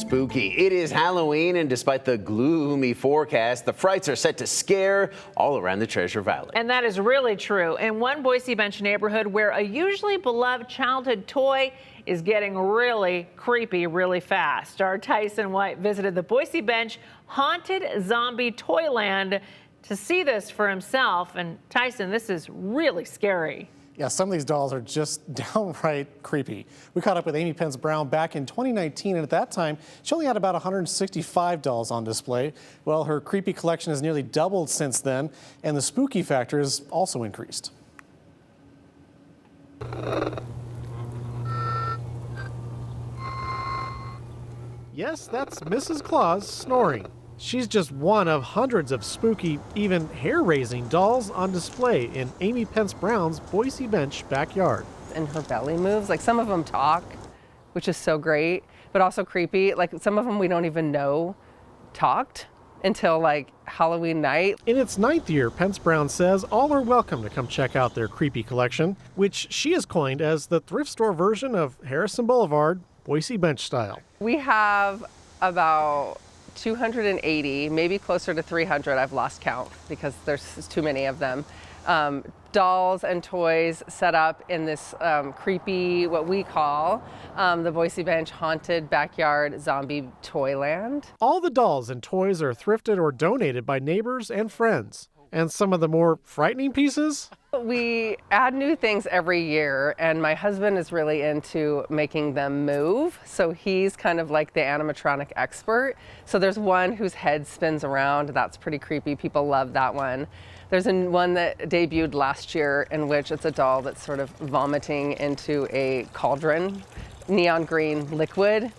spooky. It is Halloween, and despite the gloomy forecast, the frights are set to scare all around the Treasure Valley. And that is really true. In one Boise Bench neighborhood where a usually beloved childhood toy is getting really creepy really fast. Our Tyson White visited the Boise Bench haunted zombie Toyland to see this for himself. And Tyson, this is really scary. Yeah, some of these dolls are just downright creepy. We caught up with Amy Pence Brown back in 2019, and at that time, she only had about 165 dolls on display. Well, her creepy collection has nearly doubled since then, and the spooky factor has also increased. Yes, that's Mrs. Claus snoring. She's just one of hundreds of spooky, even hair-raising dolls on display in Amy Pence Brown's Boise Bench backyard. And her belly moves. Like, some of them talk, which is so great, but also creepy. Like, some of them we don't even know talked until like Halloween night. In its 9th year, Pence Brown says all are welcome to come check out their creepy collection, which she has coined as the thrift store version of Harrison Boulevard, Boise Bench style. We have about 280, maybe closer to 300. I've lost count because there's too many of them. Dolls and toys set up in this creepy, what we call the Boise Bench haunted backyard zombie Toyland. All the dolls and toys are thrifted or donated by neighbors and friends. And some of the more frightening pieces? We add new things every year, and my husband is really into making them move. So he's kind of like the animatronic expert. So there's one whose head spins around. That's pretty creepy. People love that one. There's one that debuted last year in which it's a doll that's sort of vomiting into a cauldron, neon green liquid,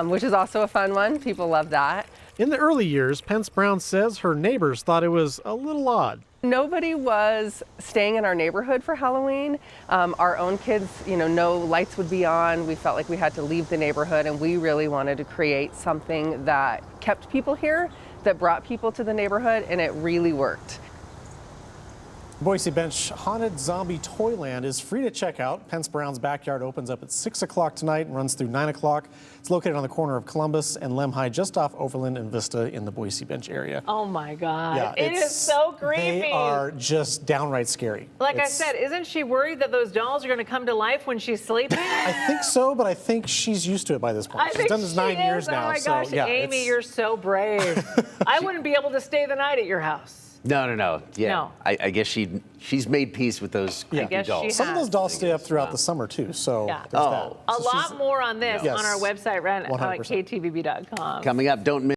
which is also a fun one. People love that. In the early years, Pence Brown says her neighbors thought it was a little odd. Nobody was staying in our neighborhood for Halloween. Our own kids, no lights would be on. We felt like we had to leave the neighborhood, and we really wanted to create something that kept people here, that brought people to the neighborhood, and it really worked. Boise Bench Haunted Zombie Toyland is free to check out. Pence Brown's backyard opens up at 6 o'clock tonight and runs through 9 o'clock. It's located on the corner of Columbus and Lemhi, just off Overland and Vista in the Boise Bench area. Oh my God, Yeah, it is so creepy. They are just downright scary. Like I said, isn't she worried that those dolls are going to come to life when she's sleeping? I think so, but I think she's used to it by this point. She's done this 9 years now. Oh my gosh, so, yeah, Amy, you're so brave. I wouldn't be able to stay the night at your house. No. Yeah. No. I guess she's made peace with those creepy dolls. Some of those dolls stay up throughout the summer, too, so there's that. A lot more on this Yes. on our website, right, 100%. at ktvb.com. Coming up, don't miss